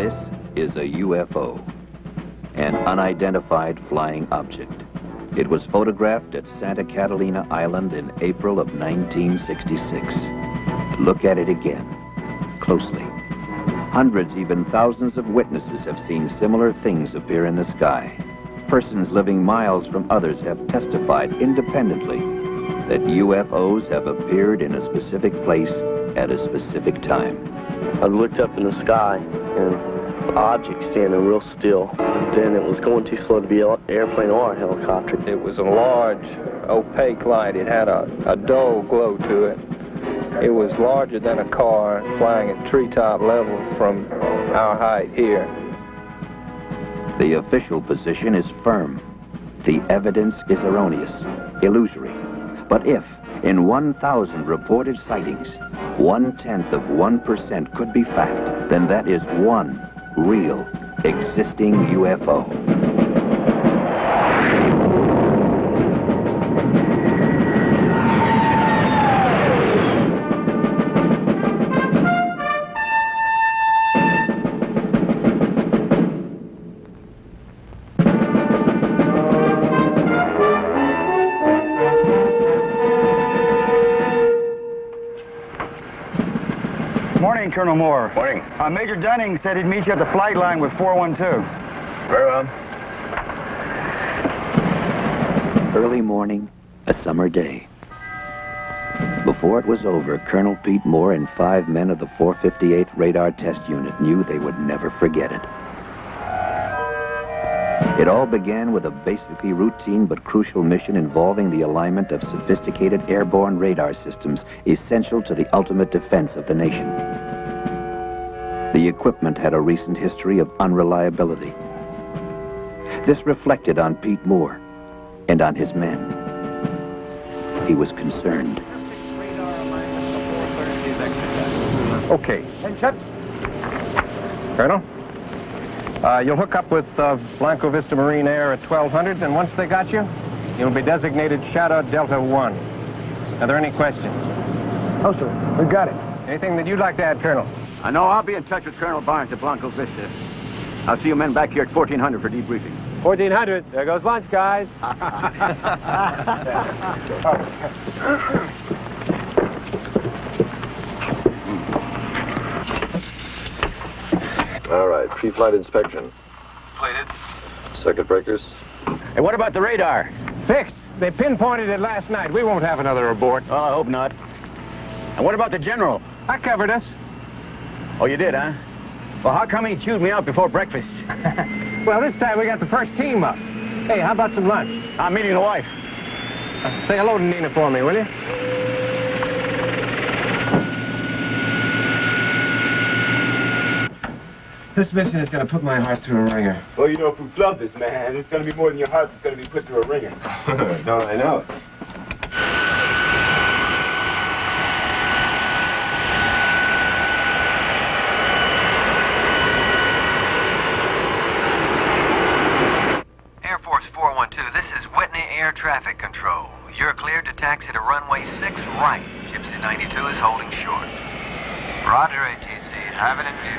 This is a UFO, an unidentified flying object. It was photographed at Santa Catalina Island in April of 1966. Look at it again, closely. Hundreds, even thousands of witnesses have seen similar things appear in the sky. Persons living miles from others have testified independently that UFOs have appeared in a specific place at a specific time. I looked up in the sky and the object standing real still. Then it was going too slow to be an airplane or a helicopter. It was a large, opaque light. It had a dull glow to it. It was larger than a car, flying at treetop level from our height here. The official position is firm. The evidence is erroneous, illusory. But if, in 1,000 reported sightings, 0.1% could be fact, then that is one real, existing UFO. Morning, Colonel Moore. Morning. Major Dunning said he'd meet you at the flight line with 412. Very well. Early morning, a summer day. Before it was over, Colonel Pete Moore and 5 men of the 458th Radar Test Unit knew they would never forget it. It all began with a basically routine but crucial mission involving the alignment of sophisticated airborne radar systems essential to the ultimate defense of the nation. The equipment had a recent history of unreliability. This reflected on Pete Moore and on his men. He was concerned. Okay. Attention. Colonel? You'll hook up with Blanco Vista Marine Air at 1200, and once they got you, you'll be designated Shadow Delta 1. Are there any questions? Oh, sir. We got it. Anything that you'd like to add, Colonel? I know I'll be in touch with Colonel Barnes at Blanco Vista. I'll see you men back here at 1400 for debriefing. 1400. There goes lunch, guys. All right, pre-flight inspection. Completed. Circuit breakers. Hey, what about the radar? Fixed. They pinpointed it last night. We won't have another abort. Well, I hope not. And what about the general? I covered us. Oh, you did, huh? Well, how come he chewed me out before breakfast? Well, this time we got the first team up. Hey, how about some lunch? I'm meeting the wife. Say hello to Nina for me, will you? This mission is going to put my heart through a ringer. Well, you know, if we flub this, man, it's going to be more than your heart that's going to be put through a ringer. Don't I know it? Air Force 412, this is Whitney Air Traffic Control. You're cleared to taxi to runway 6 right. Gypsy 92 is holding short. Roger, ATC. Have it in view.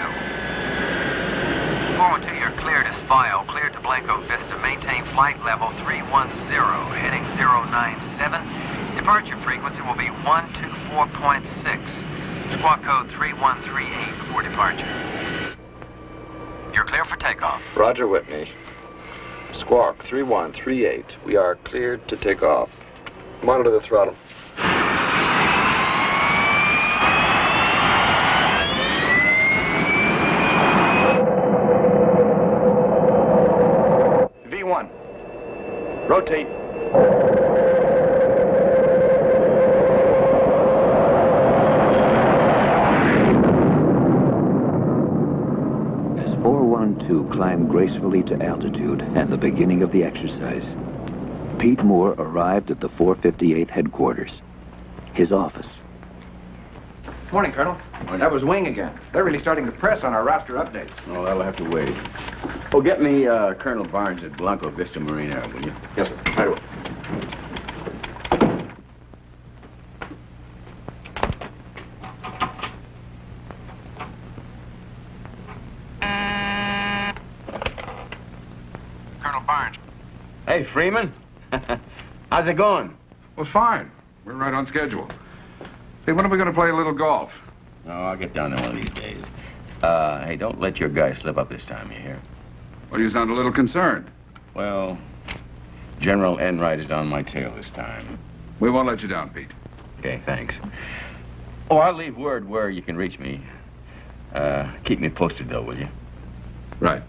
412, you're cleared as file. Cleared to Blanco Vista. Maintain flight level 310, heading 097. Departure frequency will be 124.6. Squawk code 3138 before departure. You're clear for takeoff. Roger, Whitney. Squawk 3138. We are cleared to take off. Monitor the throttle. V1. Rotate. As 412 climbed gracefully to altitude and the beginning of the exercise, Pete Moore arrived at the 458th headquarters, his office. Morning, Colonel. That was Wing again. They're really starting to press on our roster updates. Oh, that'll have to wait. Oh, get me Colonel Barnes at Blanco Vista Marine Air, will you? Yes, sir. Right away. Hey, Freeman. How's it going? Well, fine. We're right on schedule. Hey, when are we going to play a little golf? No, I'll get down there one of these days. Hey, don't let your guy slip up this time, you hear? Well, you sound a little concerned. Well, General Enright is on my tail this time. We won't let you down, Pete. Okay, thanks. Oh, I'll leave word where you can reach me. Keep me posted, though, will you? Right.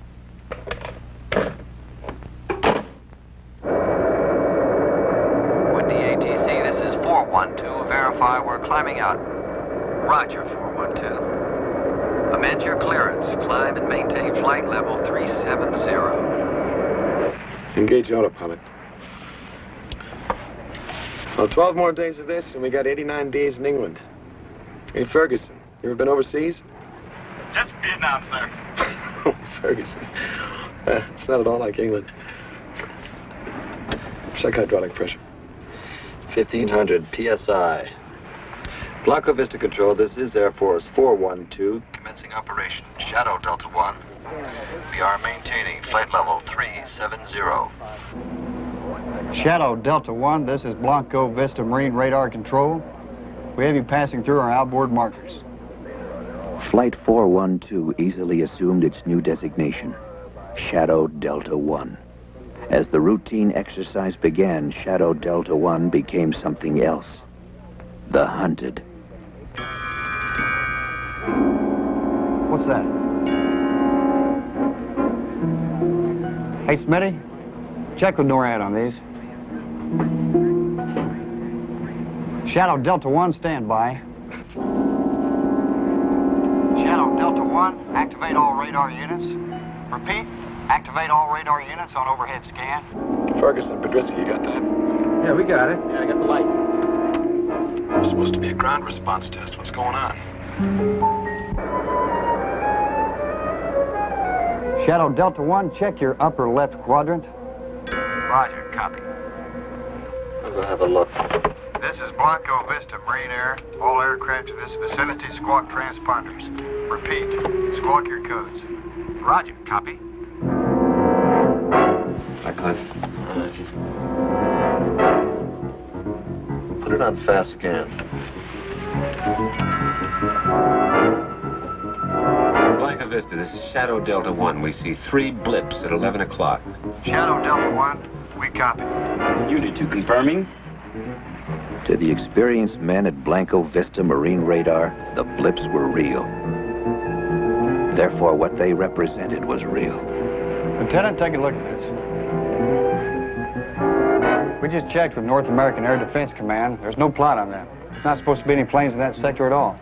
Whitney ATC, this is 412. Verify we're climbing out. Roger, 412. Amend your clearance. Climb and maintain flight level 370. Engage autopilot. Well, 12 more days of this, and we got 89 days in England. Hey, Ferguson, you ever been overseas? Just Vietnam, sir. Oh, Ferguson. It's not at all like England. Check hydraulic pressure. 1500 PSI. Blanco Vista Control, this is Air Force 412. Commencing operation. Shadow Delta 1. We are maintaining flight level 370. Shadow Delta 1, this is Blanco Vista Marine Radar Control. We have you passing through our outboard markers. Flight 412 easily assumed its new designation, Shadow Delta 1. As the routine exercise began, Shadow Delta 1 became something else. The hunted. What's that? Hey, Smitty, check with NORAD on these. Shadow Delta 1, stand by. Shadow Delta 1, activate all radar units. Repeat, activate all radar units on overhead scan. Ferguson, Podriski, you got that? Yeah, we got it. Yeah, I got the lights. It's supposed to be a ground response test. What's going on? Shadow Delta 1, check your upper left quadrant. Roger, copy. I'll go have a look. This is Blanco Vista Marine Air. All aircraft in this vicinity squawk transponders. Repeat, squawk your codes. Roger, copy. Hi, Cliff. Put it on fast scan. Blanco Vista, this is Shadow Delta 1. We see 3 blips at 11 o'clock. Shadow Delta 1, we copy. Unit 2 confirming. To the experienced men at Blanco Vista Marine Radar, the blips were real. Therefore, what they represented was real. Lieutenant, take a look at this. We just checked with North American Air Defense Command. There's no plot on that. There's not supposed to be any planes in that sector at all.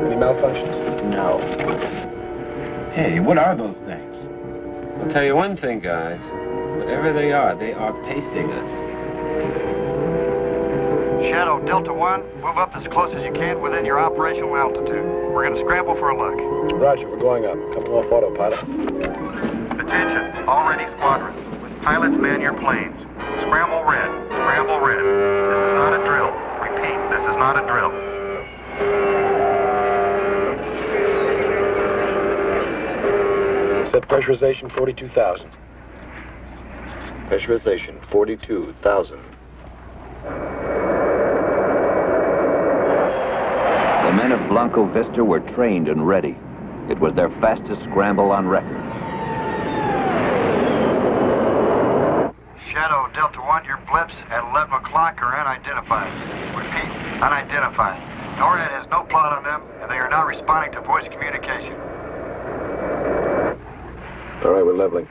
Any malfunctions? No. Hey, what are those things? I'll tell you one thing, guys. Whatever they are pacing us. Shadow Delta 1, move up as close as you can within your operational altitude. We're going to scramble for a look. Roger, we're going up. Coming off autopilot. Attention, all ready squadrons. Pilots, man your planes. Scramble red, scramble red. This is not a drill. Repeat, this is not a drill. Set pressurization 42,000. Pressurization 42,000. The men of Blanco Vista were trained and ready. It was their fastest scramble on record. Shadow Delta 1, your blips at 11 o'clock are unidentified. Repeat, unidentified. NORAD has no plot on them, and they are not responding to voice communication. All right, we're leveling.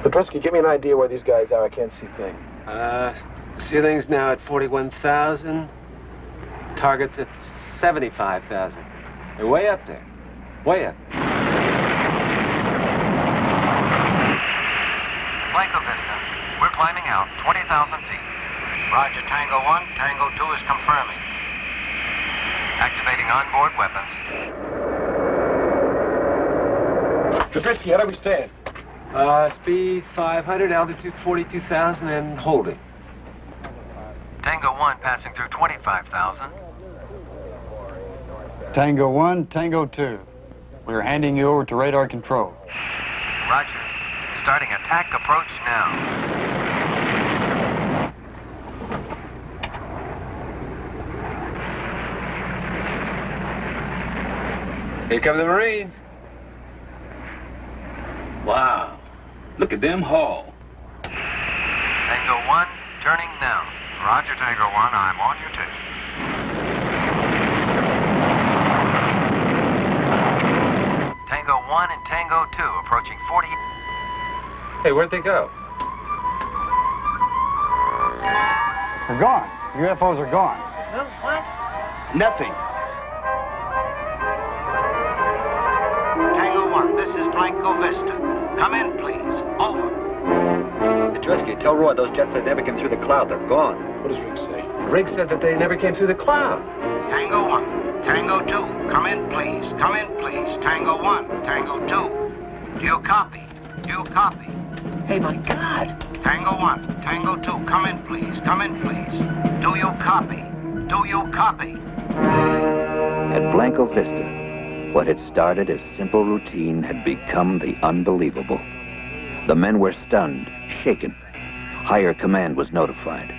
Podriski, give me an idea where these guys are. I can't see a thing. Ceiling's now at 41,000. Target's at 75,000. They're way up there. Way up. Blanco Vista, we're climbing out 20,000 feet. Roger, Tango 1, Tango 2 is confirming. Activating onboard weapons. Podriski, how do we stand? Speed 500, altitude 42,000, and holding. Tango 1 passing through 25,000. Tango 1, Tango 2. We're handing you over to radar control. Roger. Starting attack approach now. Here come the Marines. Wow. Look at them haul. Tango 1, turning now. Roger, Tango 1. I'm on your tape. Tango 1 and Tango 2 approaching 40. Hey, where'd they go? They're gone. UFOs are gone. Huh? What? Nothing. Tango 1, this is Blanco Vista. Come in, please. Over. Andreski, tell Roy those jets that never came through the cloud, they're gone. What does Riggs say? Riggs said that they never came through the cloud. Tango 1, Tango 2, come in, please. Come in, please. Tango 1, Tango 2. Do you copy? Do you copy? Hey, my God. Tango 1, Tango 2, come in, please. Come in, please. Do you copy? Do you copy? At Blanco Vista, what had started as simple routine had become the unbelievable. The men were stunned, shaken. Higher command was notified.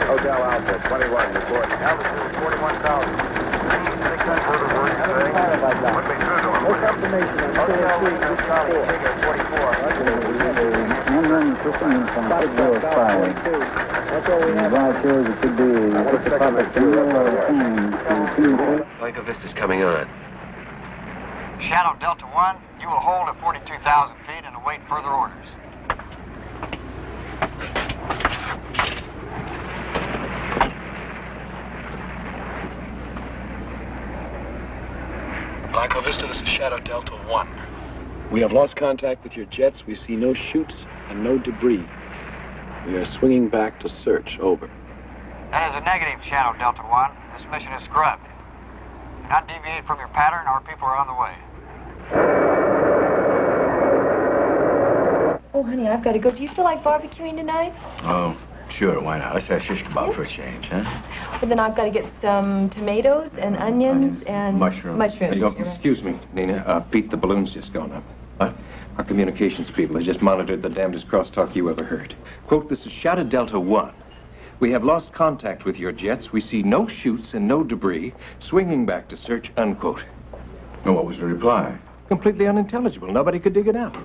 Hotel Alpha, 21, report. Altitude 41,000. Blanco Vista's coming on. Shadow Delta 1, you will hold at 42,000 feet and await further orders. Blanco Vista, this is Shadow Delta 1. We have lost contact with your jets. We see no chutes and no debris. We are swinging back to search. Over. That is a negative, Shadow Delta 1. This mission is scrubbed. Do not deviate from your pattern. Our people are on the way. Oh, honey, I've got to go. Do you feel like barbecuing tonight? Oh, sure, why not? Let's have shish kebab for a change, huh? Well, then I've got to get some tomatoes and onions and... Mushrooms. Mushrooms. Excuse me, Nina. Pete, the balloon's just gone up. What? Our communications people have just monitored the damnedest crosstalk you ever heard. Quote, this is Shadow Delta 1. We have lost contact with your jets. We see no chutes and no debris. Swinging back to search, unquote. And what was the reply? Completely unintelligible. Nobody could dig it out.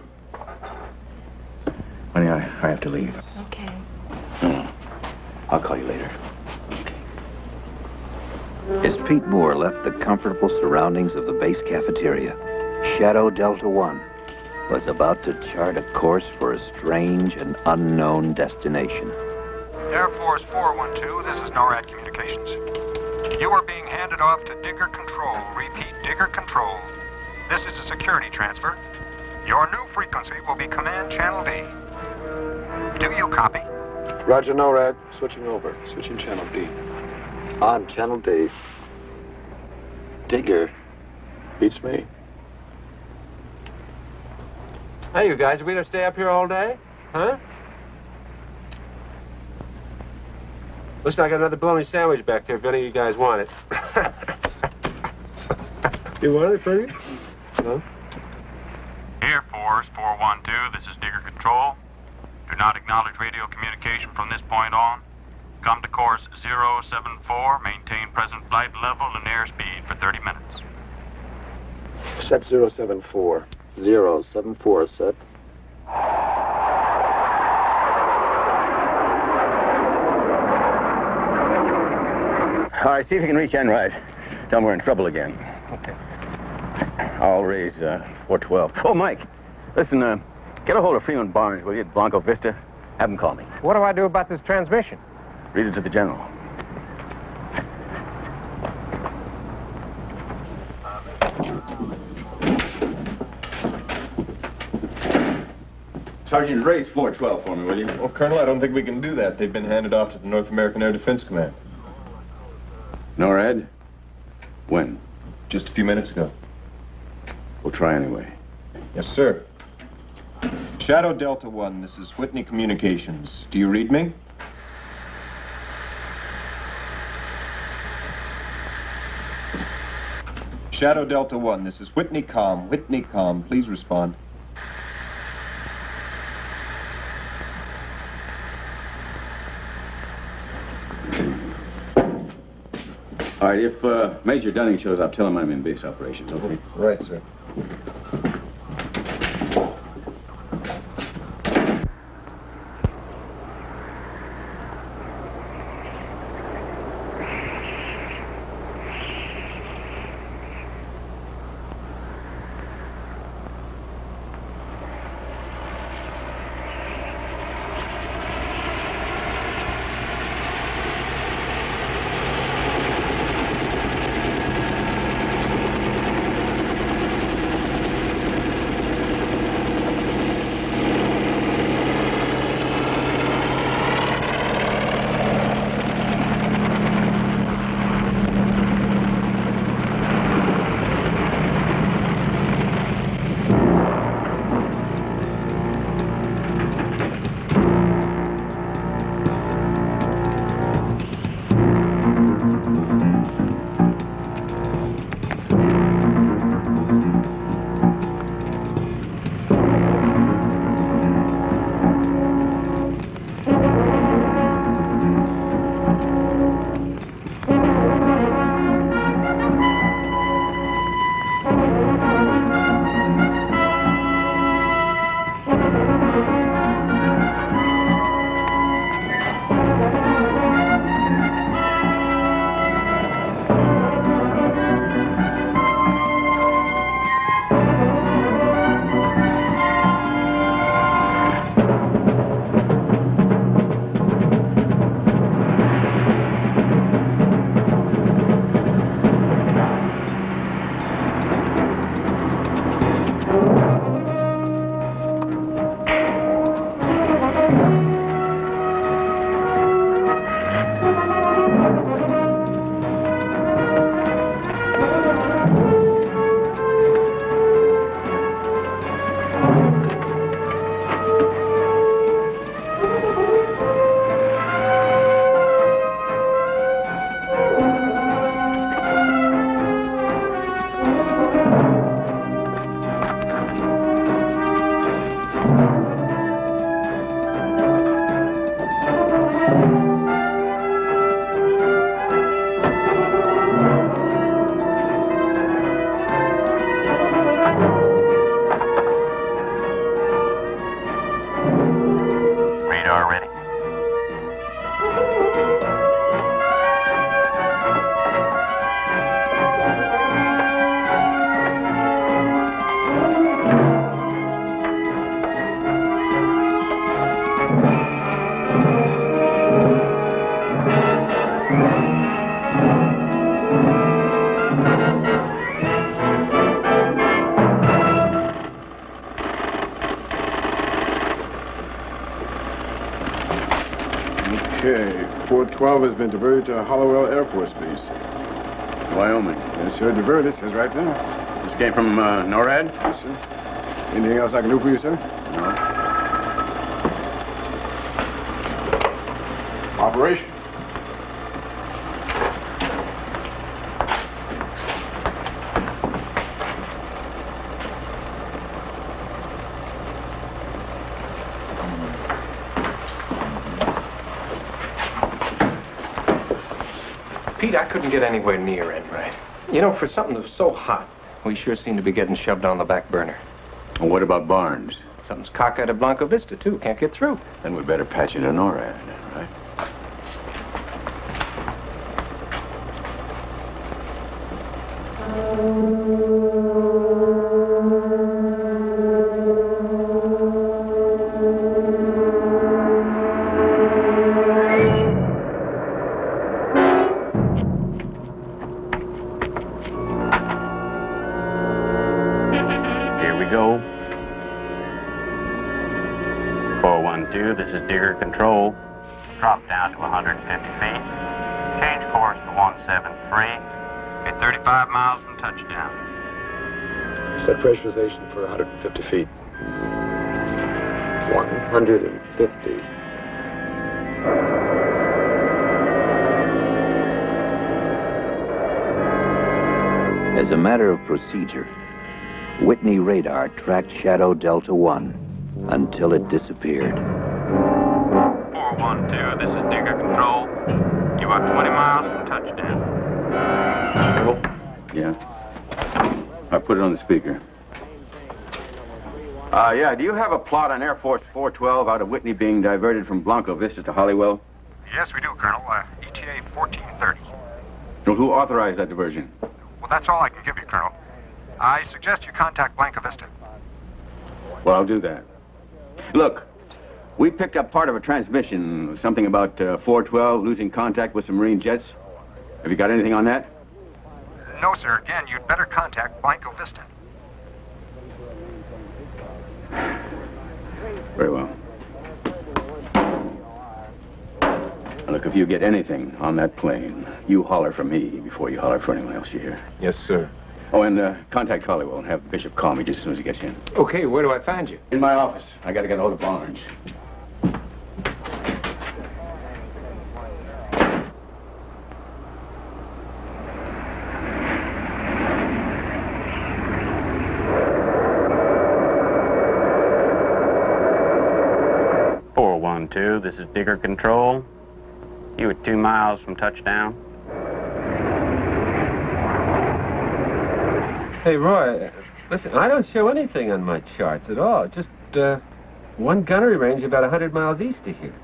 Honey, I have to leave. Okay. I'll call you later. As Pete Moore left the comfortable surroundings of the base cafeteria, Shadow Delta 1 was about to chart a course for a strange and unknown destination. Air Force 412, this is NORAD Communications. You are being handed off to Digger Control. Repeat, Digger Control. This is a security transfer. Your new frequency will be Command Channel D. Do you copy? Roger, NORAD. Switching over. Switching Channel D. On Channel D. Digger. Beats me. Hey, you guys, are we gonna stay up here all day? Huh? Listen, I got another bologna sandwich back there if any of you guys want it. You want it, Freddie? No? Air Force 412, this is Digger Control. Do not acknowledge radio communication from this point on. Come to course 074, maintain present flight level and airspeed for 30 minutes. Set 074. 074, set. All right, see if you can reach Enright. Tell them we're in trouble again. Okay. I'll raise 412. Oh, Mike, listen, get a hold of Freeman Barnes, will you, at Blanco Vista? Have him call me. What do I do about this transmission? Read it to the general. Sergeant, raise 412 for me, will you? Well, Colonel, I don't think we can do that. They've been handed off to the North American Air Defense Command. NORAD? When? Just a few minutes ago. We'll try anyway. Yes, sir. Shadow Delta 1, this is Whitney Communications. Do you read me? Shadow Delta 1, this is Whitney Com. Whitney Com, please respond. All right, if Major Dunning shows up, tell him I'm in base operations, okay? Right, sir. Okay, 412 has been diverted to Hollowell Air Force Base. Wyoming. Yes, sir, diverted, says right there. This came from NORAD? Yes, sir. Anything else I can do for you, sir? No. Operation. Pete, I couldn't get anywhere near it, right? You know, for something that was so hot, we sure seem to be getting shoved on the back burner. Well, what about Barnes? Something's cockeyed at Blanco Vista, too. Can't get through. Then we better patch it to NORAD, right? This is Digger Control. Drop down to 150 feet. Change course to 173. At 35 miles from touchdown. Set pressurization for 150 feet. 150. As a matter of procedure, Whitney radar tracked Shadow Delta 1 until it disappeared. 412, this is Digger Control. You are 20 miles from touchdown. Yeah. I put it on the speaker. Yeah, do you have a plot on Air Force 412 out of Whitney being diverted from Blanco Vista to Holywell? Yes, we do, Colonel. ETA 1430. Well, who authorized that diversion? Well, that's all I can give you, Colonel. I suggest you contact Blanco Vista. Well, I'll do that. Look, we picked up part of a transmission, something about 412 losing contact with some Marine jets. Have you got anything on that? No, sir. Again, you'd better contact Blanco Vista. Very well. Look, if you get anything on that plane, you holler for me before you holler for anyone else you hear. Yes, sir. Oh, and contact Holywell and have Bishop call me just as soon as he gets in. Okay, where do I find you? In my office. I got to get a hold of Barnes. This is Digger Control. You are 2 miles from touchdown. Hey, Roy, listen, I don't show anything on my charts at all. Just one gunnery range about 100 miles east of here.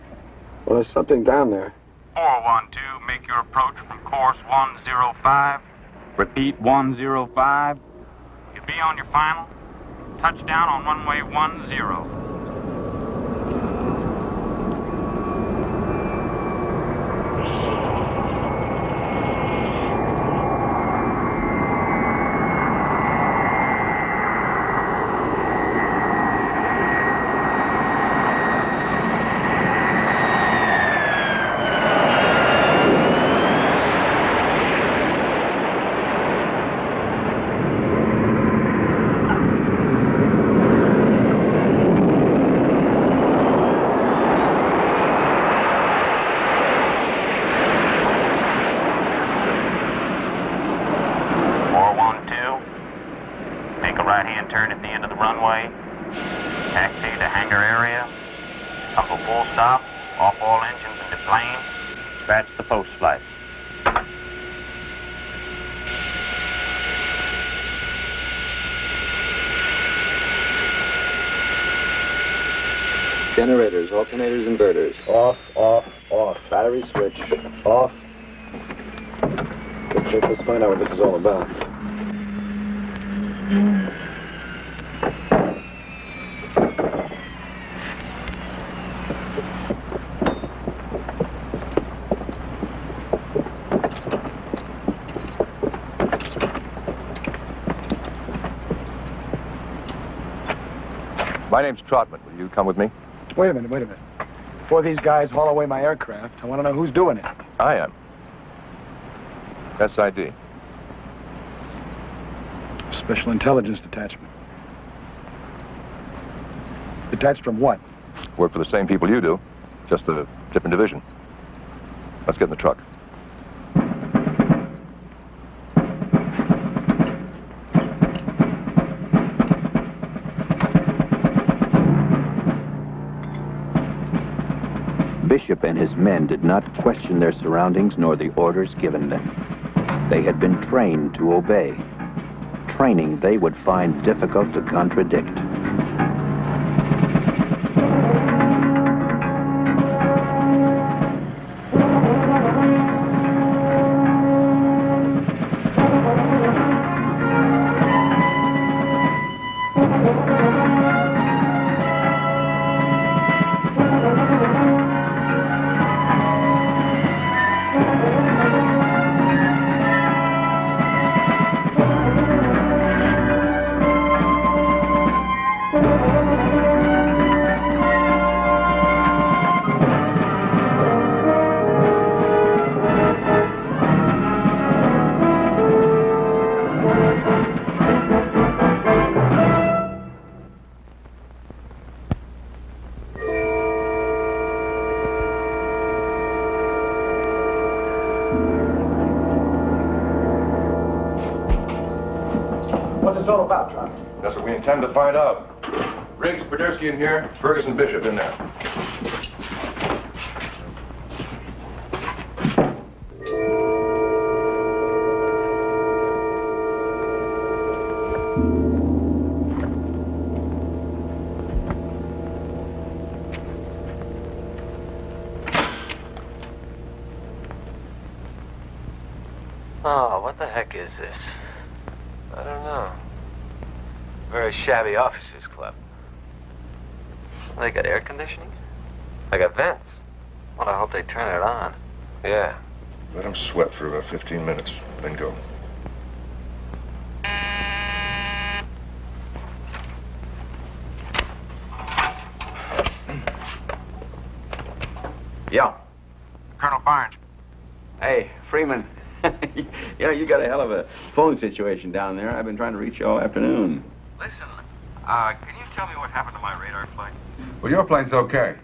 Well, there's something down there. 412, make your approach from course 105. Repeat 105. You'll be on your final. Touchdown on runway 10. Right-hand turn at the end of the runway. Taxi to hangar area. Buckle full stop. Off all engines into plane. Scratch the post flight. Generators, alternators, inverters. Off, off, off. Battery switch. Off. Okay, let's find out what this is all about. My name's Trotman. Will you come with me? Wait a minute. Before these guys haul away my aircraft, I want to know who's doing it. I am. SID. Special Intelligence Detachment. Detached from what? Work for the same people you do, just a different division. Let's get in the truck. Bishop and his men did not question their surroundings nor the orders given them. They had been trained to obey. Training they would find difficult to contradict. What's this all about, Charlie? That's what we intend to find out. Riggs, Podersky in here, Ferguson, Bishop in there. Oh, what the heck is this? I don't know. Very shabby officers' club. They got air conditioning? They got vents. Well, I hope they turn it on. Yeah. Let them sweat for about 15 minutes, then go. Yeah. Colonel Barnes. Hey, Freeman. You know, you got a hell of a phone situation down there. I've been trying to reach you all afternoon. Listen, can you tell me what happened to my radar flight? Well, your plane's okay.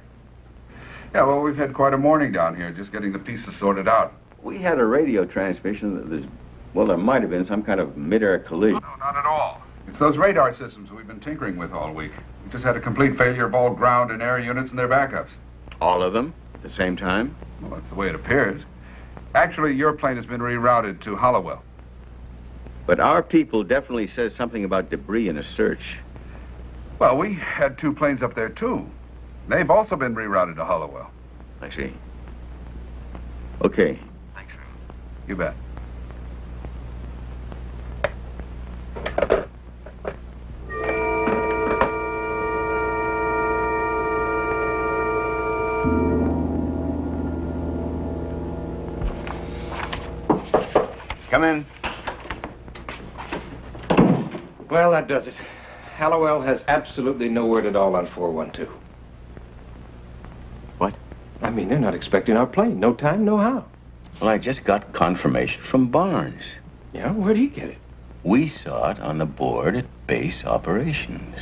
Yeah, well, we've had quite a morning down here, just getting the pieces sorted out. We had a radio transmission that there's, well, there might have been some kind of mid-air collision. No, not at all. It's those radar systems we've been tinkering with all week. We just had a complete failure of all ground and air units and their backups. All of them at the same time? Well, that's the way it appears. Actually, your plane has been rerouted to Hollowell. But our people definitely says something about debris in a search. Well, we had 2 planes up there, too. They've also been rerouted to Hollowell. I see. Okay. Thanks, Freeman. You bet. Come in. Well, that does it. Hallowell has absolutely no word at all on 412. What? I mean, they're not expecting our plane. No time, no how. Well, I just got confirmation from Barnes. Yeah? Where'd he get it? We saw it on the board at base operations.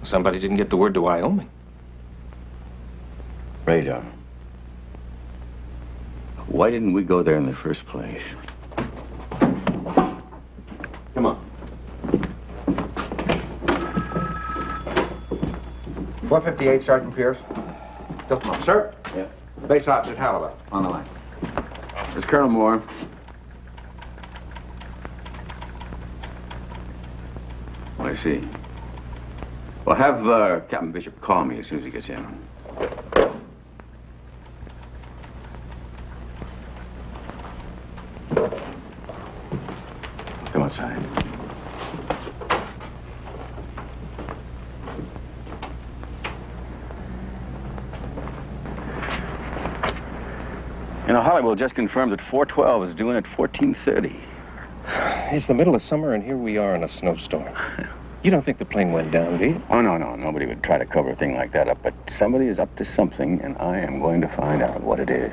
Somebody didn't get the word to Wyoming. Radar. Why didn't we go there in the first place? Come on. 458, Sergeant Pierce. Delta, sir? Yeah. Base ops at Hallowell. On the line. It's Colonel Moore. Oh, I see. Well, have Captain Bishop call me as soon as he gets in. Come outside. You know, Hollywood just confirmed that 412 is due in at 14:30. It's the middle of summer, and here we are in a snowstorm. You don't think the plane went down, do you? Oh, no. Nobody would try to cover a thing like that up, but somebody is up to something, and I am going to find out what it is.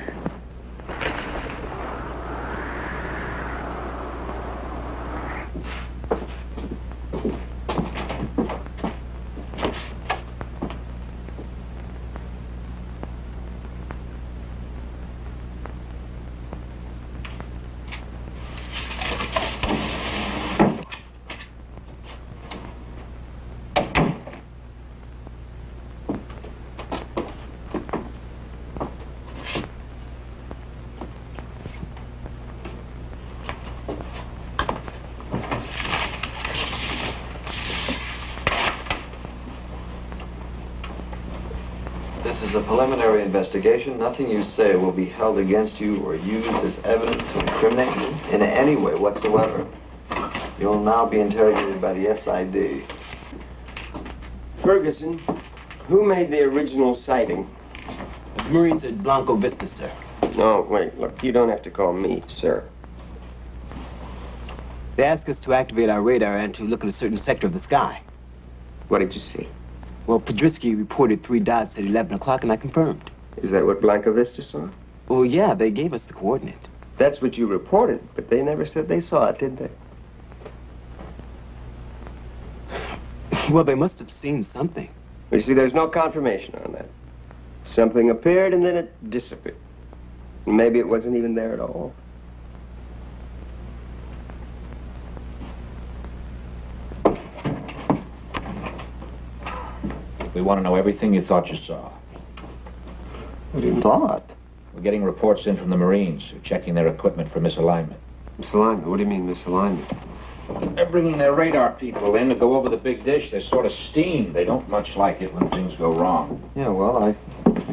This is a preliminary investigation. Nothing you say will be held against you or used as evidence to incriminate you in any way whatsoever. You'll now be interrogated by the SID. Ferguson, who made the original sighting? The Marines at Blanco Vista, sir. No, wait, look, you don't have to call me, sir. They asked us to activate our radar and to look at a certain sector of the sky. What did you see? Well, Podersky reported 3 dots at 11 o'clock, and I confirmed. Is that what Blanco Vista saw? Well, yeah, they gave us the coordinate. That's what you reported, but they never said they saw it, did they? Well, they must have seen something. You see, there's no confirmation on that. Something appeared and then it disappeared. Maybe it wasn't even there at all. We want to know everything you thought you saw. What you thought? We're getting reports in from the Marines who are checking their equipment for misalignment. Misalignment? What do you mean, misalignment? They're bringing their radar people in to go over the big dish. They're sort of steamed. They don't much like it when things go wrong. Yeah, well, I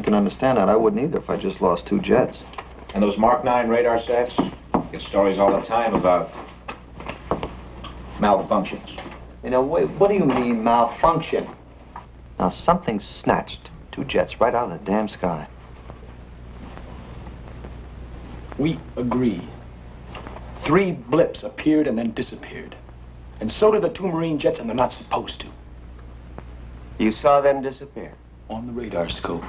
can understand that. I wouldn't either if I just lost 2 jets. And those Mark 9 radar sets get stories all the time about malfunctions. You know, what do you mean, malfunction? Now, something snatched 2 jets right out of the damn sky. We agree. 3 blips appeared and then disappeared. And so did the 2 Marine jets, and they're not supposed to. You saw them disappear? On the radar scope.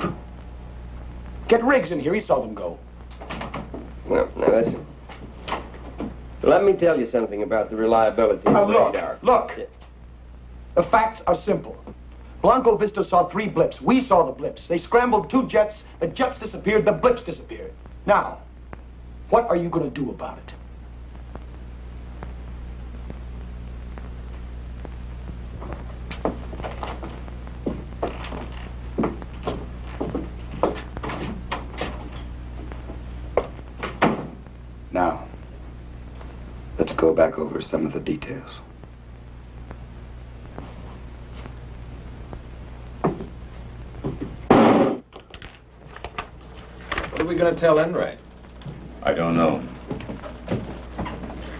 Get Riggs in here, he saw them go. Well, now listen. Let me tell you something about the reliability of radar. Look! The facts are simple. Blanco Vista saw 3 blips. We saw the blips. They scrambled 2 jets. The jets disappeared. The blips disappeared. Now, what are you going to do about it? Now, let's go back over some of the details. What are we going to tell Enright? I don't know.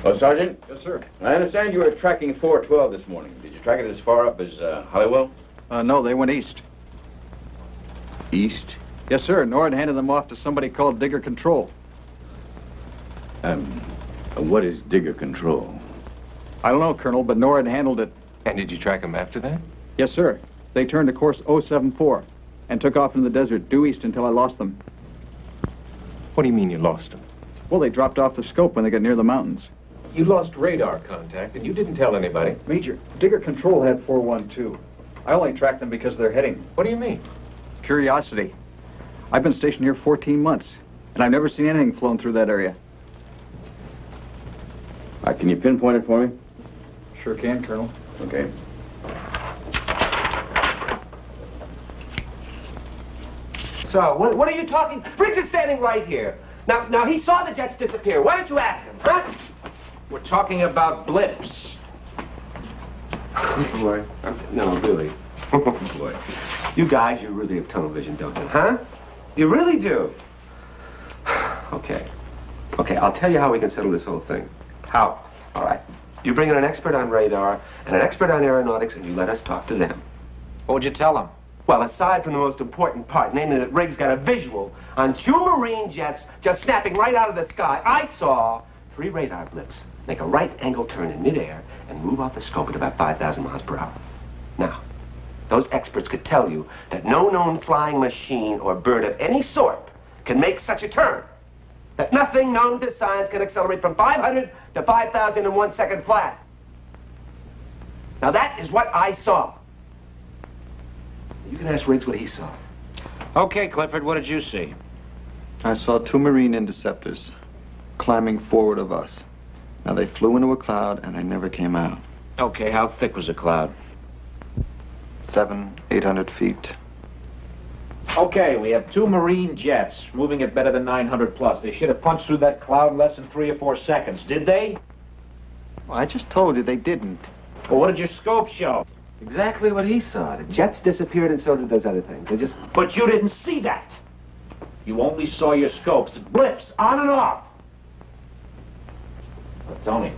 Oh, Sergeant? Yes, sir. I understand you were tracking 412 this morning. Did you track it as far up as Holywell? No, they went east. East? Yes, sir. NORAD handed them off to somebody called Digger Control. What is Digger Control? I don't know, Colonel, but NORAD handled it. And did you track them after that? Yes, sir. They turned to course 074 and took off into the desert due east until I lost them. What do you mean you lost them? Well, they dropped off the scope when they got near the mountains. You lost radar contact, and you didn't tell anybody. Major, Digger Control had 412. I only tracked them because of their heading. What do you mean? Curiosity. I've been stationed here 14 months, and I've never seen anything flown through that area. Can you pinpoint it for me? Sure can, Colonel. Okay. So, what are you talking? Riggs is standing right here. Now, he saw the jets disappear. Why don't you ask him, huh? We're talking about blips. Boy. No, really. Boy. You guys, you really have tunnel vision, don't you? Huh? You really do. Okay. Okay, I'll tell you how we can settle this whole thing. How? All right. You bring in an expert on radar and an expert on aeronautics, and you let us talk to them. What would you tell them? Well, aside from the most important part, namely that Riggs got a visual on 2 Marine jets just snapping right out of the sky, I saw 3 radar blips make a right-angle turn in midair and move off the scope at about 5,000 miles per hour. Now, those experts could tell you that no known flying machine or bird of any sort can make such a turn. That nothing known to science can accelerate from 500 to 5,000 in 1 second flat. Now, that is what I saw. You can ask Riggs what he saw. Okay, Clifford, what did you see? I saw 2 Marine interceptors climbing forward of us. Now, they flew into a cloud, and they never came out. Okay, how thick was the cloud? 700, 800 feet. Okay, we have 2 Marine jets moving at better than 900 plus. They should have punched through that cloud in less than 3 or 4 seconds. Did they? Well, I just told you they didn't. Well, what did your scope show? Exactly what he saw. The jets disappeared, and so did those other things. They just... But you didn't see that. You only saw your scopes. Blips, on and off. But Tony,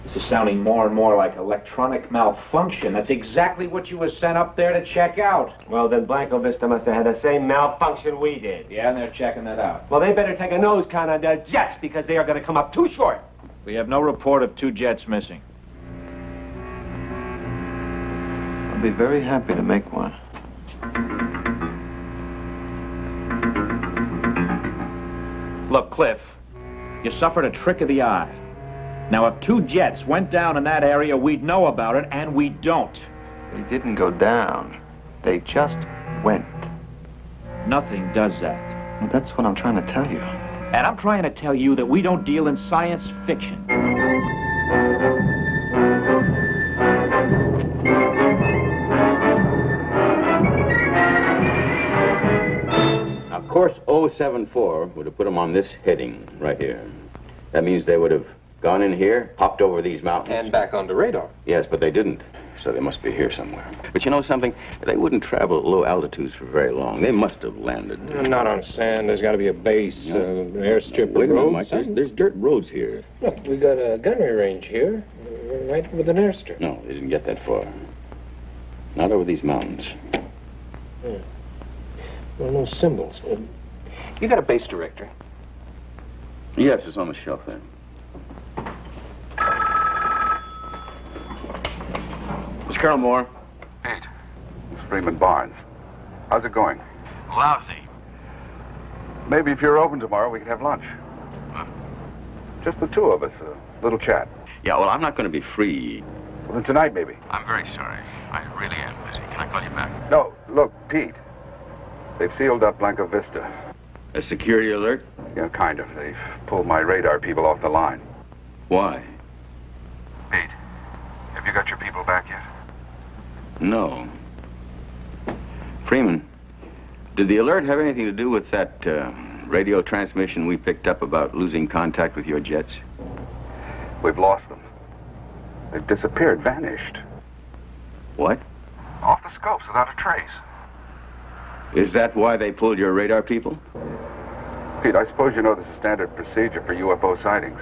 this is sounding more and more like electronic malfunction. That's exactly what you were sent up there to check out. Well, then Blanco Vista must have had the same malfunction we did. Yeah, and they're checking that out. Well, they better take a nose count on their jets, because they are going to come up too short. We have no report of 2 jets missing. I'll be very happy to make one. Look, Cliff, you suffered a trick of the eye. Now, if 2 jets went down in that area, we'd know about it, and we don't. They didn't go down. They just went. Nothing does that. Well, that's what I'm trying to tell you. And I'm trying to tell you that we don't deal in science fiction. 074 would have put them on this heading right here. That means they would have gone in here, hopped over these mountains. And back onto radar. Yes, but they didn't. So they must be here somewhere. But you know something? They wouldn't travel at low altitudes for very long. They must have landed. Not on sand. There's got to be a base, an airstrip. Wait a minute, road, Mike. There's dirt roads here. Look, we got a gunnery range here, right with an airstrip. No, they didn't get that far. Not over these mountains. Yeah. Well, no symbols. You got a base directory? Yes, it's on the shelf there. Miss Carol Moore. Pete, it's Freeman Barnes. How's it going? Lousy. Maybe if you're open tomorrow, we could have lunch. Just the two of us, a little chat. Yeah, well, I'm not going to be free. Well, then tonight, maybe. I'm very sorry. I really am busy. Can I call you back? No, look, Pete. They've sealed up Blanco Vista. A security alert? Yeah, kind of. They've pulled my radar people off the line. Why? Pete, have you got your people back yet? No. Freeman, did the alert have anything to do with that radio transmission we picked up about losing contact with your jets? We've lost them. They've disappeared, vanished. What? Off the scopes without a trace. Is that why they pulled your radar people? Pete, I suppose you know this is standard procedure for UFO sightings.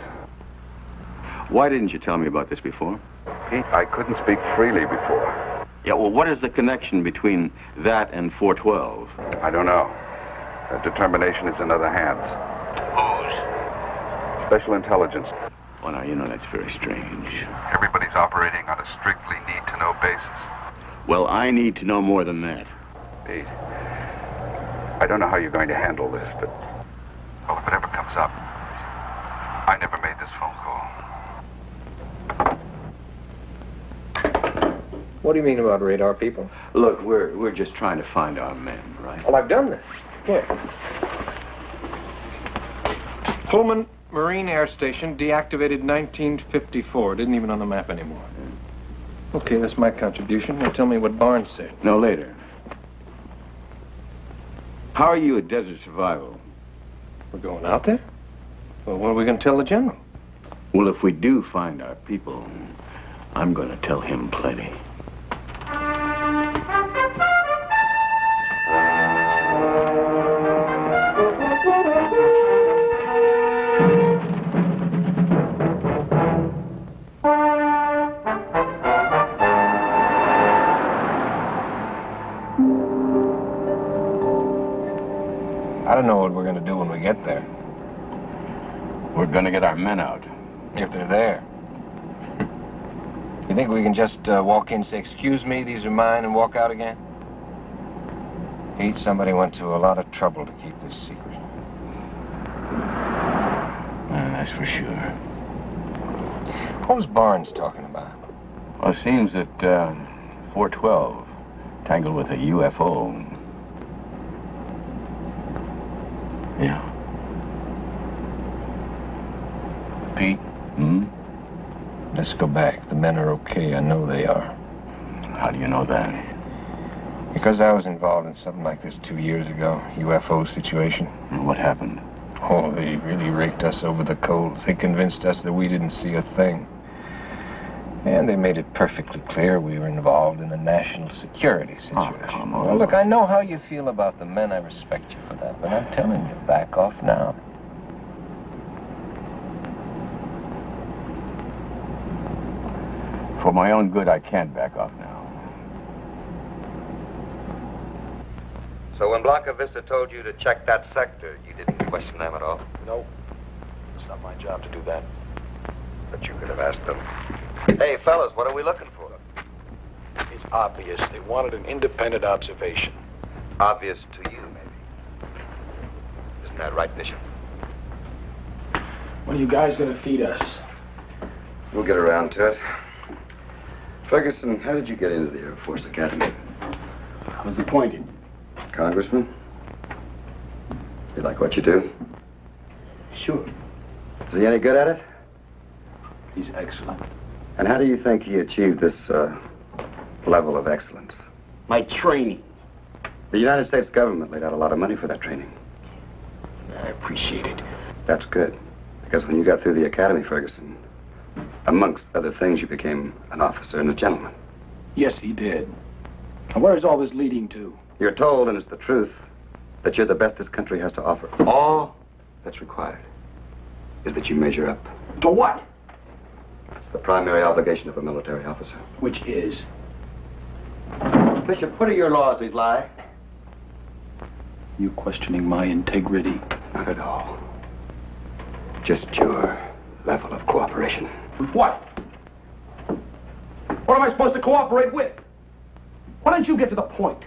Why didn't you tell me about this before? Pete, I couldn't speak freely before. Yeah, well, what is the connection between that and 412? I don't know. That determination is in other hands. Whose? Special intelligence. Well, now, you know, that's very strange. Everybody's operating on a strictly need-to-know basis. Well, I need to know more than that. Pete, I don't know how you're going to handle this, but... well, if it ever comes up, I never made this phone call. What do you mean about radar people? Look, we're just trying to find our men, right? Well, I've done this. Here. Pullman Marine Air Station, deactivated 1954. Didn't even on the map anymore. Okay, that's my contribution. Now tell me what Barnes said. No, later. How are you at Desert Survival? We're going out there? Well, what are we going to tell the general? Well, if we do find our people, I'm going to tell him plenty. I don't know what we're going to do when we get there. We're going to get our men out. If they're there. You think we can just walk in and say, "Excuse me, these are mine," and walk out again? Pete, somebody went to a lot of trouble to keep this secret. That's for sure. What was Barnes talking about? Well, it seems that 412 tangled with a UFO. Yeah. Pete? Hmm? Let's go back. The men are okay. I know they are. How do you know that? Because I was involved in something like this 2 years ago. UFO situation. And what happened? Oh, they really raked us over the coals. They convinced us that we didn't see a thing. And they made it perfectly clear we were involved in a national security situation. Oh, come on. Well, look, I know how you feel about the men. I respect you for that. But I'm telling you, back off now. For my own good, I can't back off now. So when Blanca Vista told you to check that sector, you didn't question them at all? No. It's not my job to do that. But you could have asked them. Hey, fellas, what are we looking for? It's obvious. They wanted an independent observation. Obvious to you, maybe. Isn't that right, Bishop? When are you guys gonna feed us? We'll get around to it. Ferguson, how did you get into the Air Force Academy? I was appointed. Congressman? You like what you do? Sure. Is he any good at it? He's excellent. And how do you think he achieved this level of excellence? My training. The United States government laid out a lot of money for that training. I appreciate it. That's good. Because when you got through the academy, Ferguson, amongst other things, you became an officer and a gentleman. Yes, he did. And where is all this leading to? You're told, and it's the truth, that you're the best this country has to offer. All that's required is that you measure up. To what? It's the primary obligation of a military officer. Which is? Bishop, what are your loyalties lie? You questioning my integrity? Not at all. Just your level of cooperation. With what? What am I supposed to cooperate with? Why don't you get to the point?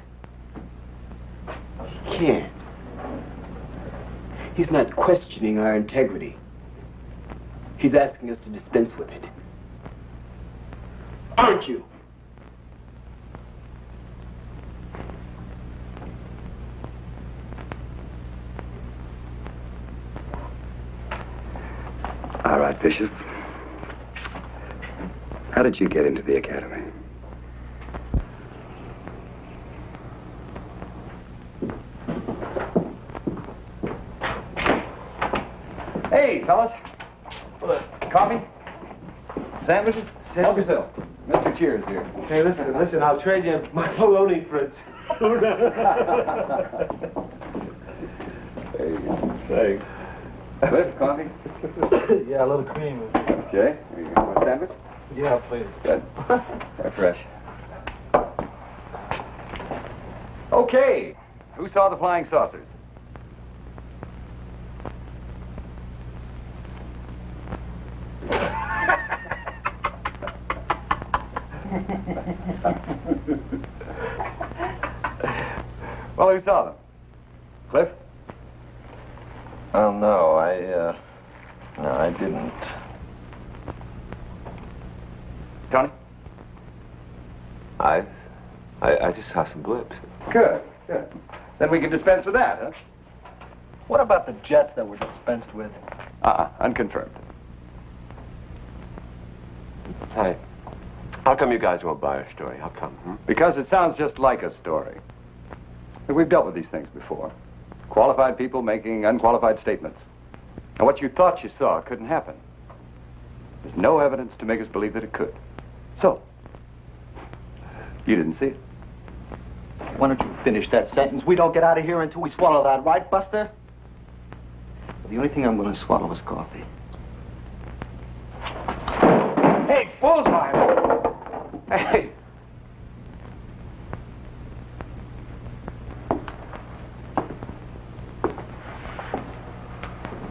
He can't. He's not questioning our integrity. He's asking us to dispense with it. Aren't you? All right, Bishop. How did you get into the academy? Hey, fellas. Coffee? Sandwiches? Help yourself. Mr. Cheers here. Hey, listen, I'll trade you my bologna for a tuna. Thanks. Cliff, coffee? Yeah, a little cream. Okay. Here you go. Want a sandwich? Yeah, please. Good. They're fresh. Okay. Who saw the flying saucers? Well, who saw them? Cliff? Oh, no, I didn't. Tony? I just saw some blips. Good, good. Then we can dispense with that, huh? What about the jets that were dispensed with? Unconfirmed. Hey, how come you guys won't buy our story? How come? Because it sounds just like a story. We've dealt with these things before. Qualified people making unqualified statements. And what you thought you saw couldn't happen. There's no evidence to make us believe that it could. So, you didn't see it. Why don't you finish that sentence? We don't get out of here until we swallow that, right, Buster? The only thing I'm going to swallow is coffee. Hey, bullseye! Hey!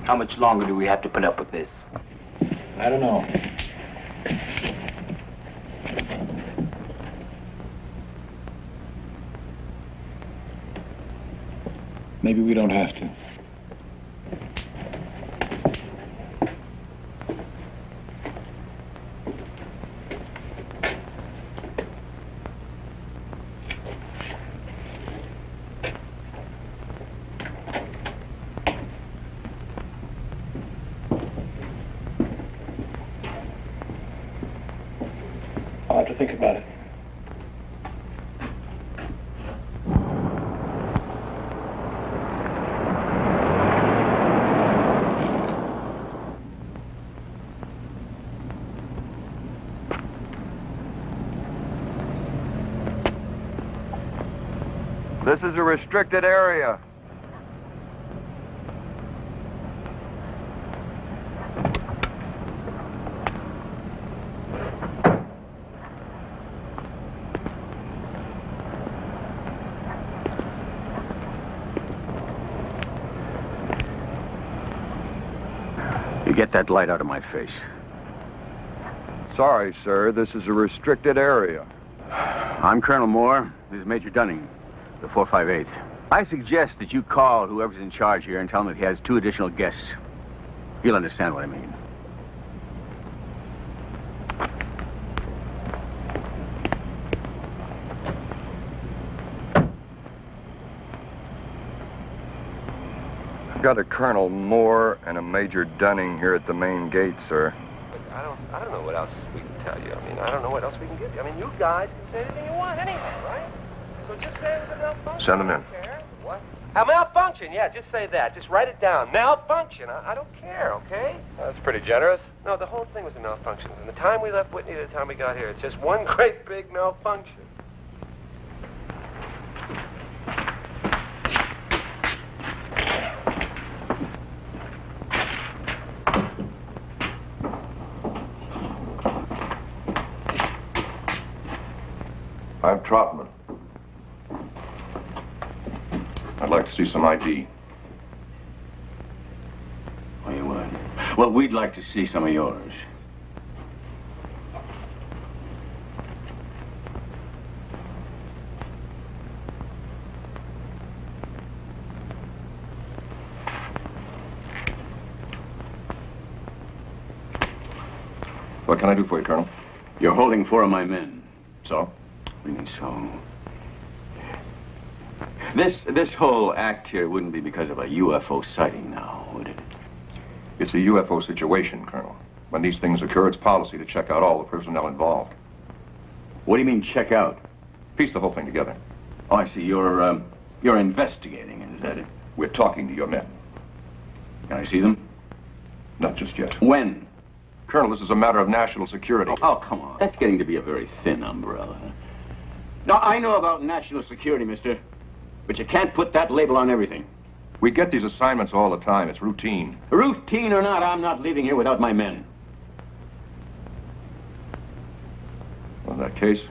How much longer do we have to put up with this? I don't know. Maybe we don't have to. I'll have to think about it. This is a restricted area. You get that light out of my face. Sorry, sir. This is a restricted area. I'm Colonel Moore. This is Major Dunning, the 458th. I suggest that you call whoever's in charge here and tell him that he has 2 additional guests. You'll understand what I mean. I've got a Colonel Moore and a Major Dunning here at the main gate, sir. I don't know what else we can tell you. I mean, I don't know what else we can give you. I mean, you guys can say anything you want anyhow, right? So just say it was enough fun. Send them in. What? A malfunction, yeah, just say that. Just write it down. Malfunction. I don't care, okay? That's pretty generous. No, the whole thing was a malfunction. From the time we left Whitney to the time we got here, it's just one great big malfunction. I'm Trotman. I'd like to see some ID. Oh, you would? Well, we'd like to see some of yours. What can I do for you, Colonel? You're holding 4 of my men. So? What do you mean, so? This whole act here wouldn't be because of a UFO sighting now, would it? It's a UFO situation, Colonel. When these things occur, it's policy to check out all the personnel involved. What do you mean, check out? Piece the whole thing together. Oh, I see. You're investigating, is that it? We're talking to your men. Can I see them? Not just yet. When? Colonel, this is a matter of national security. Oh, come on. That's getting to be a very thin umbrella. Now, I know about national security, mister, but you can't put that label on everything. We get these assignments all the time. It's routine. Routine or not, I'm not leaving here without my men. Well, in that case,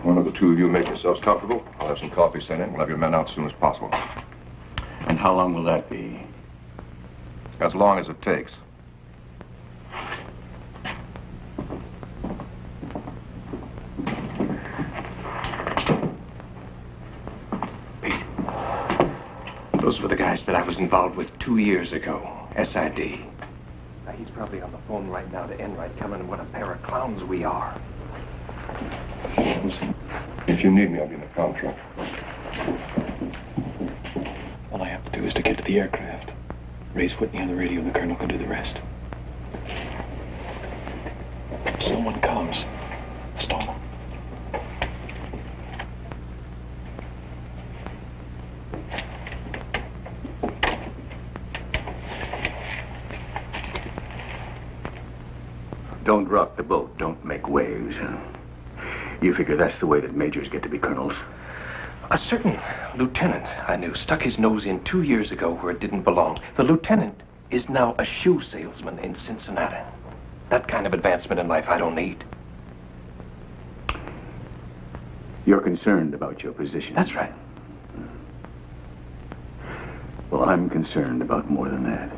one of the two of you make yourselves comfortable. I'll have some coffee sent in. We'll have your men out as soon as possible. And how long will that be? As long as it takes. Those were the guys that I was involved with 2 years ago. SID. Now, he's probably on the phone right now to Enright, telling him what a pair of clowns we are. If you need me, I'll be in the comm truck. All I have to do is to get to the aircraft. Raise Whitney on the radio, and the colonel can do the rest. If someone comes, stall them. Don't rock the boat. Don't make waves. You figure that's the way that majors get to be colonels? A certain lieutenant I knew stuck his nose in 2 years ago where it didn't belong. The lieutenant is now a shoe salesman in Cincinnati. That kind of advancement in life I don't need. You're concerned about your position. That's right. Well, I'm concerned about more than that.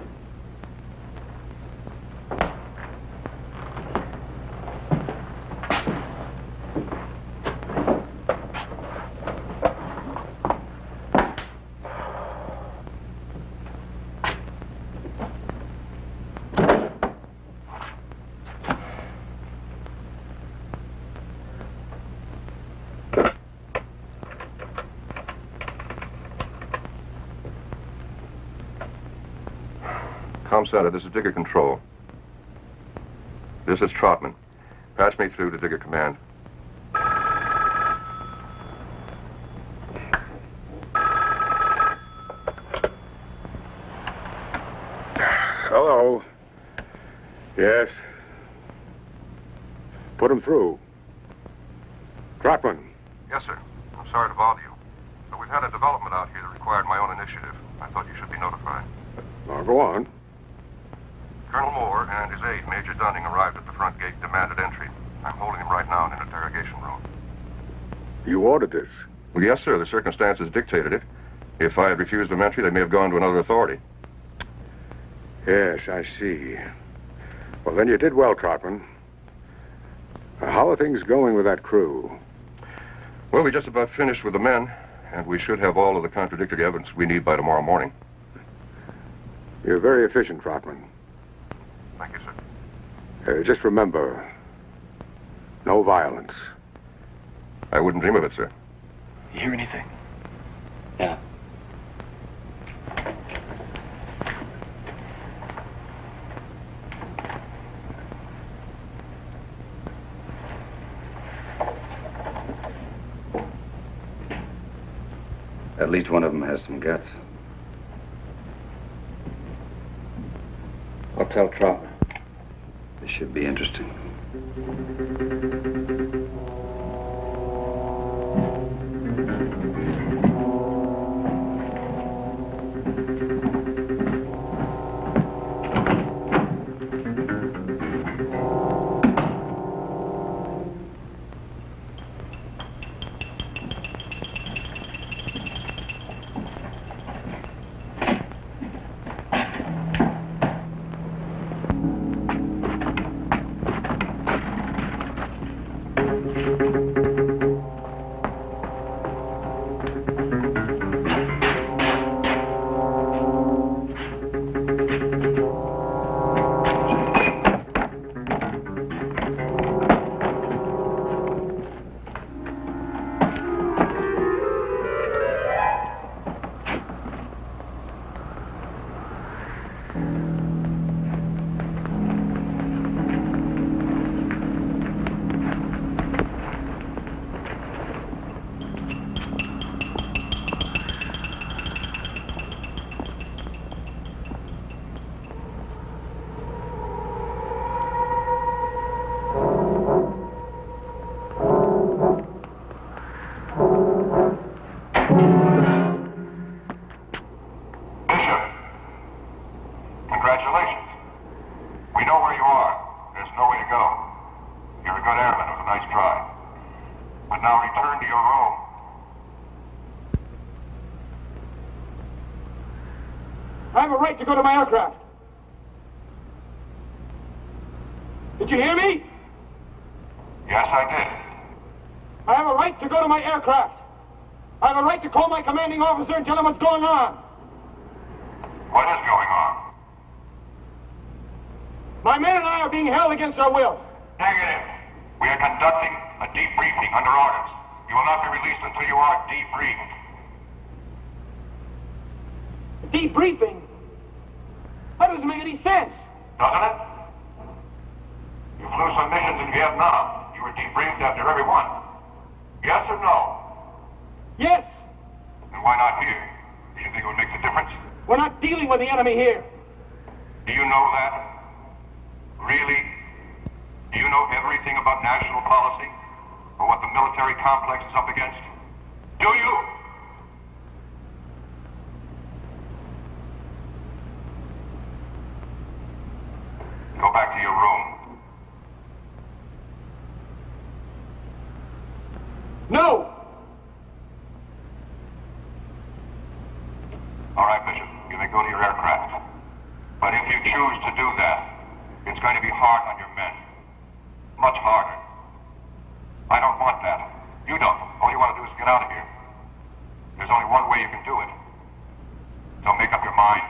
Comm Center, this is Digger Control. This is Trotman. Patch me through to Digger Command. Hello. Yes. Put him through. Trotman. Yes, sir. I'm sorry to bother you. But we've had a development out here that required my own initiative. I thought you should be notified. Now, go on. Colonel Moore and his aide, Major Dunning, arrived at the front gate, demanded entry. I'm holding him right now in an interrogation room. You ordered this? Well, yes, sir. The circumstances dictated it. If I had refused them entry, they may have gone to another authority. Yes, I see. Well, then you did well, Trotman. How are things going with that crew? Well, we just about finished with the men, and we should have all of the contradictory evidence we need by tomorrow morning. You're very efficient, Trotman. Thank you, sir. Just remember, no violence. I wouldn't dream of it, sir. You hear anything? Yeah. At least one of them has some guts. I'll tell Troutman. This should be interesting. To go to my aircraft. Did you hear me? Yes, I did. I have a right to go to my aircraft. I have a right to call my commanding officer and tell him what's going on. What is going on? My men and I are being held against our will. Negative. We are conducting a debriefing under orders. You will not be released until you are debriefed. Debriefing? That doesn't make any sense. Doesn't it? You flew some missions in Vietnam. You were debriefed after every one. Yes or no? Yes. Then why not here? Do you think it would make the difference? We're not dealing with the enemy here. Do you know that? Really? Do you know everything about national policy? Or what the military complex is up against? Do you? Go back to your room. No! All right, Bishop. You may go to your aircraft. But if you choose to do that, it's going to be hard on your men. Much harder. I don't want that. You don't. All you want to do is get out of here. There's only one way you can do it. So make up your mind.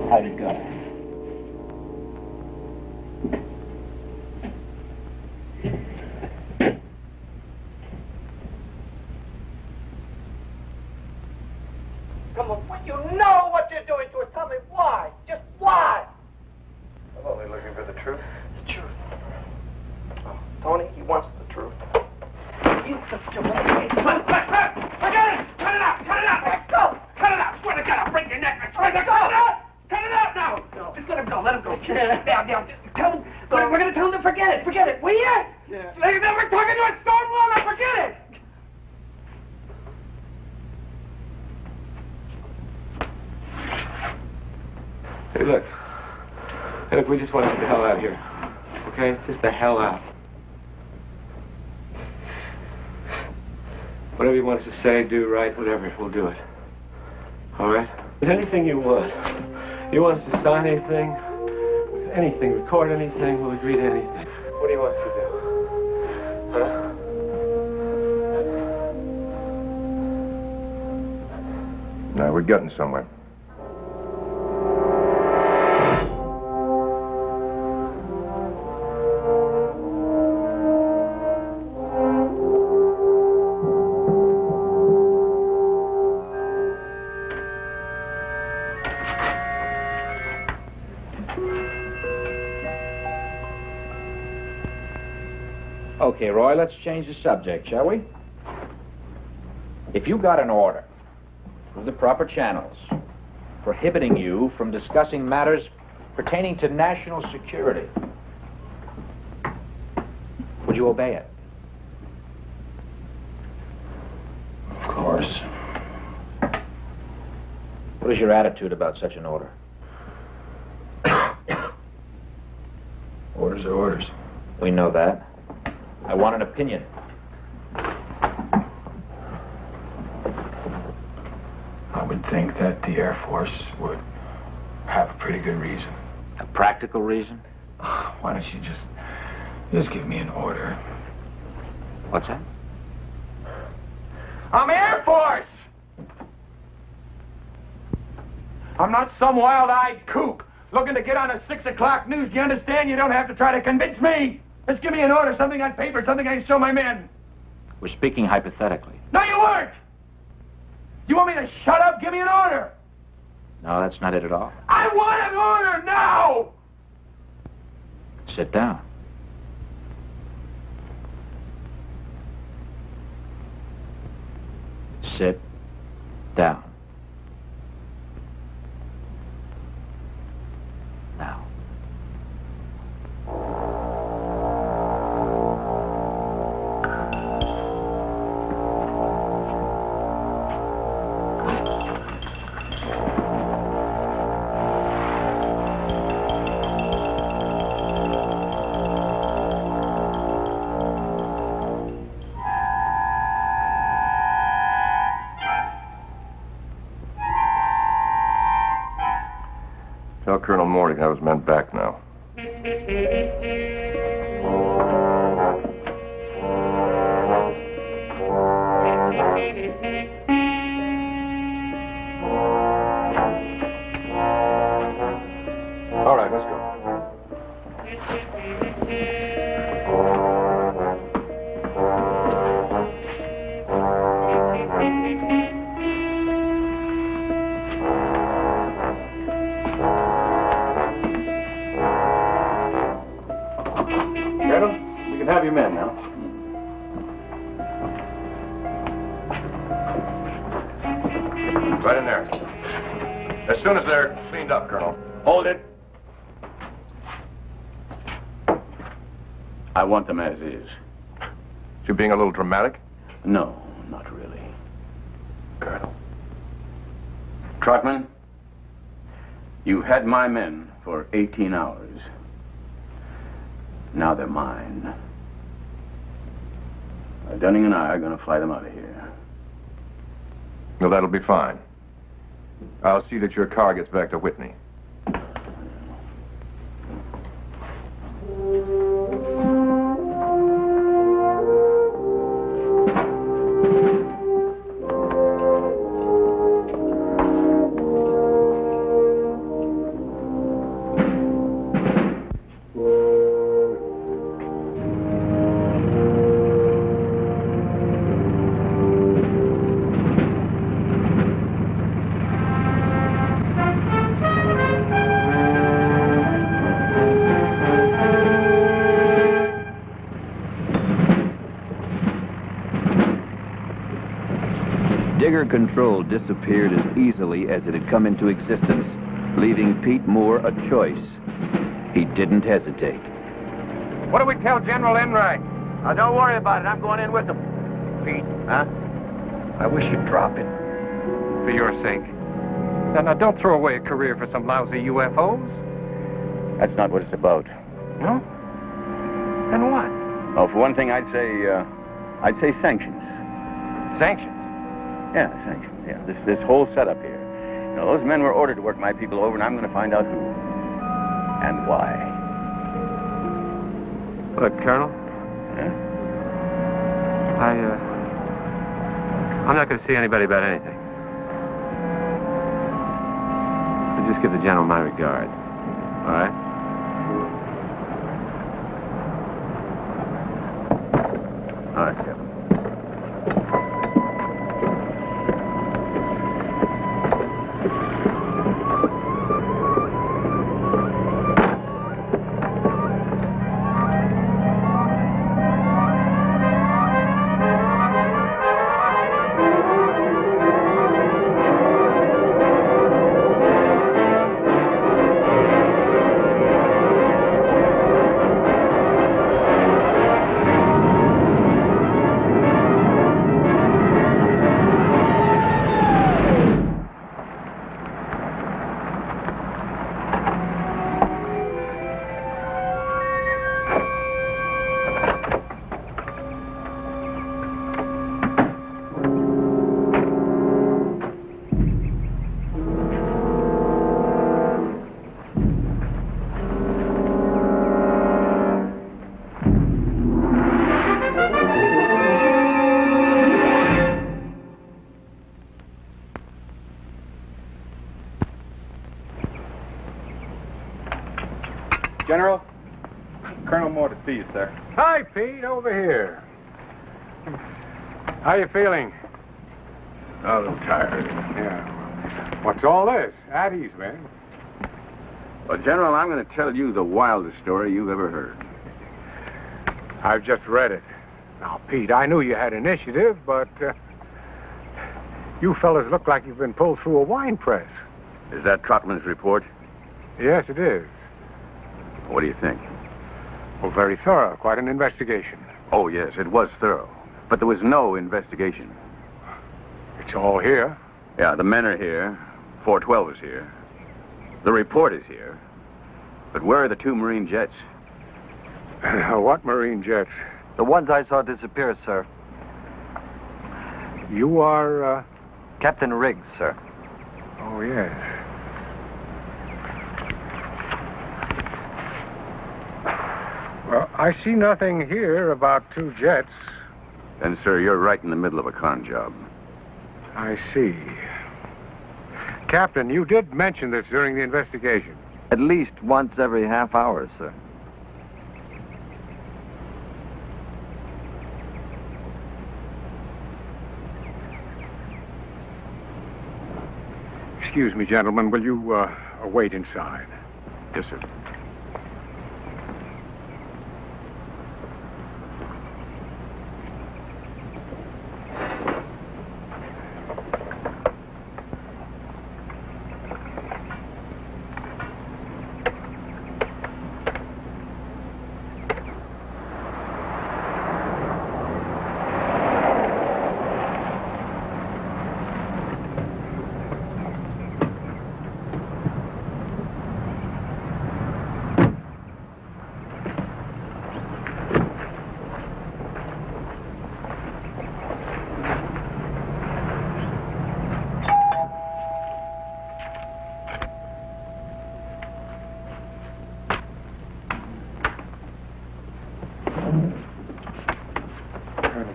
How'd it go? Come on, when you know what you're doing to us, tell me why. Just why? I'm only looking for the truth. The truth. Oh, Tony, he wants the truth. You took your money. Forget it! Cut it out! Cut it out! Let go! Cut it out! Swear to God, I'll break your neck. I swear to God! Cut it out! Cut it out now! No. Just let him go. Let him go. Now, tell him. We're going to tell him to forget it. Forget it. Will you? Yeah. We're talking to a stone wall now. Forget it. Hey, look. Hey, look, we just want to get the hell out of here. Okay? Just the hell out. Whatever you want us to say, do, write, whatever, we'll do it. All right? Anything you want. You want us to sign anything? Anything, record anything, we'll agree to anything. What do you want us to do? Huh? Now, we're getting somewhere. Okay, Roy, let's change the subject, shall we? If you got an order through the proper channels prohibiting you from discussing matters pertaining to national security, would you obey it? Of course. What is your attitude about such an order? Orders are orders. We know that. I want an opinion. I would think that the Air Force would have a pretty good reason. A practical reason? Why don't you just give me an order? What's that? I'm Air Force! I'm not some wild-eyed kook looking to get on a 6 o'clock news. Do you understand? You don't have to try to convince me. Just give me an order, something on paper, something I can show my men. We're speaking hypothetically. No, you weren't! You want me to shut up? Give me an order! No, that's not it at all. I want an order now! Sit down. Sit down. Now. Tell Colonel Morty I was meant back now. All right, let's go. Colonel, you can have your men now. Right in there. As soon as they're cleaned up, Colonel. Hold it. I want them as is. You being a little dramatic? No, not really. Colonel. Trotman, you had my men for 18 hours. Now they're mine. Dunning and I are going to fly them out of here. Well, that'll be fine. I'll see that your car gets back to Whitney. Digger Control disappeared as easily as it had come into existence, leaving Pete Moore a choice. He didn't hesitate. What do we tell General Enright? Don't worry about it. I'm going in with them. Pete, huh? I wish you'd drop it. For your sake. Now, don't throw away a career for some lousy UFOs. That's not what it's about. No? Then what? Oh, for one thing, I'd say sanctions. Sanctions? Yeah, sanctions. Yeah, this whole setup here. You know, those men were ordered to work my people over, and I'm going to find out who and why. Look, Colonel. Yeah? I'm not going to see anybody about anything. I'll just give the general my regards. All right? All right, Captain. General, Colonel Moore to see you, sir. Hi, Pete, over here. How you feeling? A little tired. Yeah. What's all this? At ease, man. Well, General, I'm going to tell you the wildest story you've ever heard. I've just read it. Now, Pete, I knew you had initiative, but you fellas look like you've been pulled through a wine press. Is that Trotman's report? Yes, it is. What do you think? Well, very thorough. Quite an investigation. Oh, yes, it was thorough. But there was no investigation. It's all here. Yeah, the men are here. 412 is here. The report is here. But where are the 2 Marine jets? What Marine jets? The ones I saw disappear, sir. You are, Captain Riggs, sir. Oh, yes. Well, I see nothing here about 2 jets. Then, sir, you're right in the middle of a con job. I see. Captain, you did mention this during the investigation. At least once every half hour, sir. Excuse me, gentlemen. Will you wait inside? Yes, sir.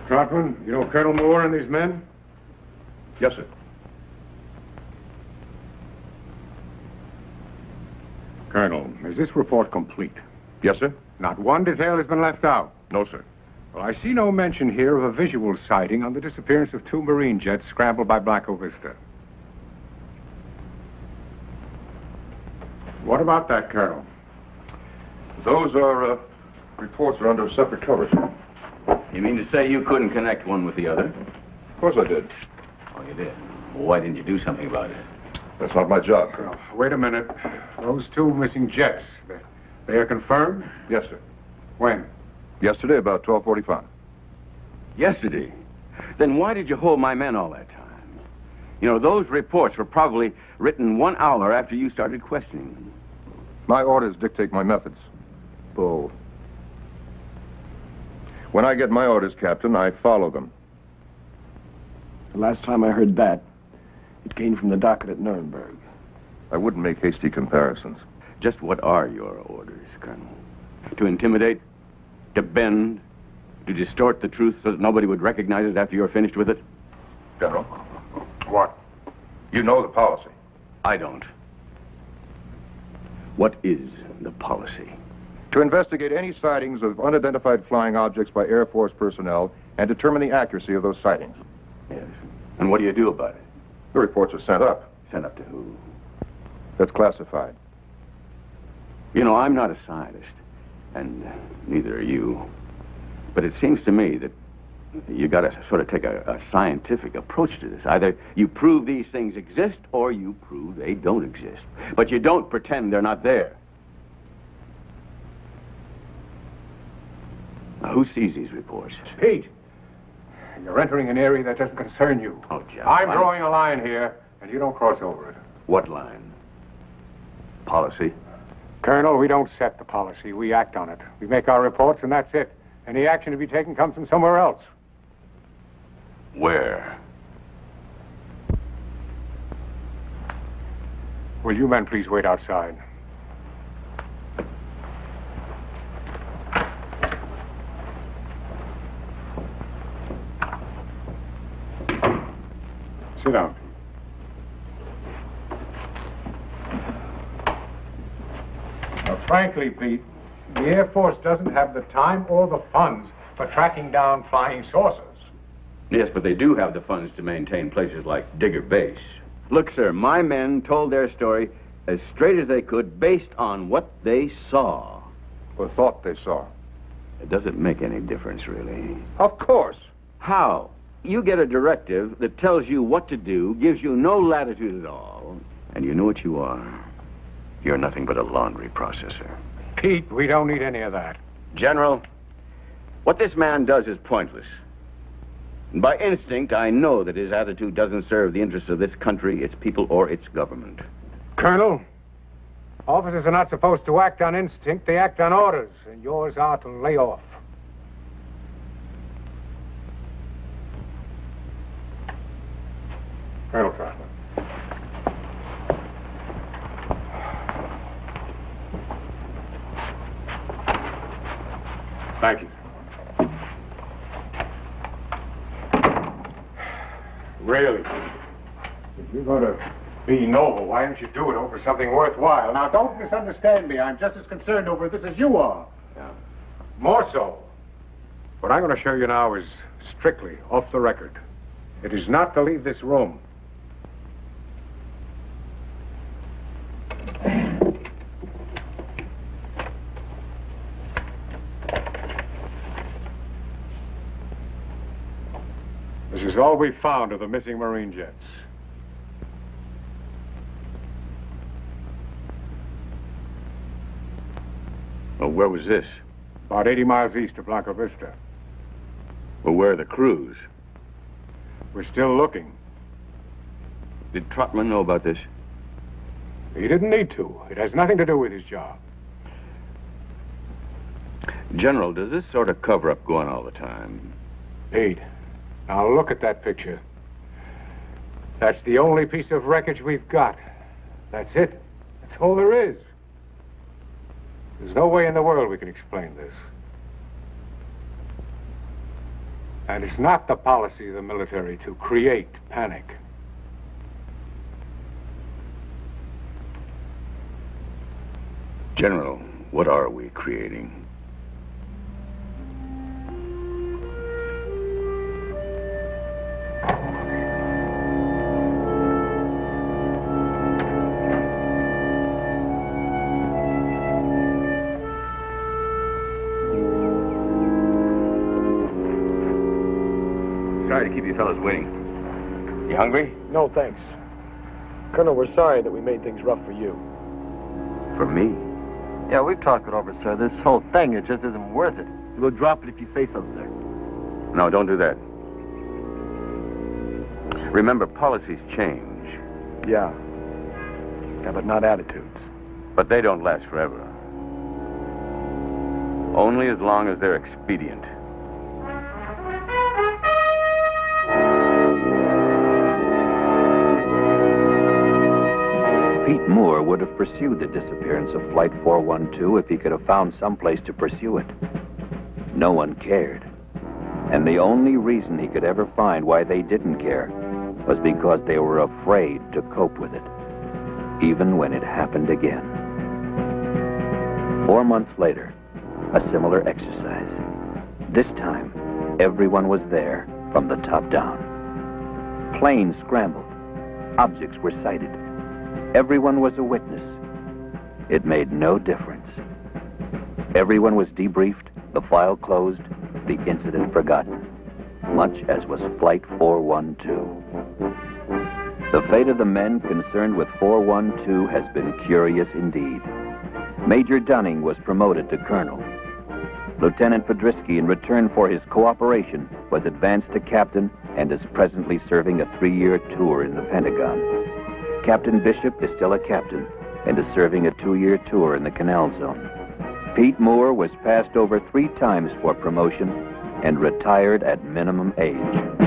Trotman, you know Colonel Moore and these men? Yes, sir. Colonel, is this report complete? Yes, sir. Not one detail has been left out? No, sir. Well, I see no mention here of a visual sighting on the disappearance of 2 Marine jets scrambled by Blanco Vista. What about that, Colonel? Those are, reports are under separate covers. You mean to say you couldn't connect one with the other? Of course I did. Oh, you did? Well, why didn't you do something about it? That's not my job, Colonel. Wait a minute. Those 2 missing jets, they are confirmed? Yes, sir. When? Yesterday, about 12:45. Yesterday? Then why did you hold my men all that time? You know, those reports were probably written 1 hour after you started questioning them. My orders dictate my methods. Bull. When I get my orders, Captain, I follow them. The last time I heard that, it came from the docket at Nuremberg. I wouldn't make hasty comparisons. Just what are your orders, Colonel? To intimidate? To bend? To distort the truth so that nobody would recognize it after you're finished with it? General. What? You know the policy. I don't. What is the policy? To investigate any sightings of unidentified flying objects by Air Force personnel and determine the accuracy of those sightings. Yes. And what do you do about it? The reports are sent up. Sent up to who? That's classified. You know, I'm not a scientist, and neither are you. But it seems to me that you got to sort of take a scientific approach to this. Either you prove these things exist, or you prove they don't exist. But you don't pretend they're not there. Now, who sees these reports? Pete, you're entering an area that doesn't concern you. Oh, Jeff. I'm drawing a line here, and you don't cross over it. What line? Policy? Colonel, we don't set the policy. We act on it. We make our reports, and that's it. Any action to be taken comes from somewhere else. Where? Will you men please wait outside? Sit down. Now, frankly, Pete, the Air Force doesn't have the time or the funds for tracking down flying saucers. Yes, but they do have the funds to maintain places like Digger Base. Look, sir, my men told their story as straight as they could based on what they saw. Or thought they saw. It doesn't make any difference, really. Of course. How? You get a directive that tells you what to do, gives you no latitude at all, and you know what you are. You're nothing but a laundry processor. Pete, we don't need any of that. General, what this man does is pointless. And by instinct, I know that his attitude doesn't serve the interests of this country, its people, or its government. Colonel, officers are not supposed to act on instinct, they act on orders, and yours are to lay off. Colonel Trotman. Thank you. Really? If you're going to be noble, why don't you do it over something worthwhile? Now, don't misunderstand me. I'm just as concerned over this as you are. Yeah. More so. What I'm going to show you now is strictly off the record. It is not to leave this room. This is all we found of the missing Marine jets. Well, where was this? About 80 miles east of Blanco Vista. Well, where are the crews? We're still looking. Did Trotman know about this? He didn't need to. It has nothing to do with his job. General, does this sort of cover-up go on all the time? Pete, now look at that picture. That's the only piece of wreckage we've got. That's it. That's all there is. There's no way in the world we can explain this. And it's not the policy of the military to create panic. General, what are we creating? Sorry to keep you fellas waiting. You hungry? No, thanks. Colonel, we're sorry that we made things rough for you. For me? Yeah, we've talked it over, sir. This whole thing, it just isn't worth it. We'll drop it if you say so, sir. No, don't do that. Remember, policies change. Yeah. Yeah, but not attitudes. But they don't last forever. Only as long as they're expedient. Pete Moore would have pursued the disappearance of Flight 412 if he could have found someplace to pursue it. No one cared. And the only reason he could ever find why they didn't care was because they were afraid to cope with it, even when it happened again. 4 months later, a similar exercise. This time, everyone was there from the top down. Planes scrambled. Objects were sighted. Everyone was a witness. It made no difference. Everyone was debriefed, the file closed, the incident forgotten, much as was Flight 412. The fate of the men concerned with 412 has been curious indeed. Major Dunning was promoted to colonel. Lieutenant Podrisky, in return for his cooperation, was advanced to captain and is presently serving a 3-year tour in the Pentagon. Captain Bishop is still a captain and is serving a 2-year tour in the Canal Zone. Pete Moore was passed over 3 times for promotion and retired at minimum age.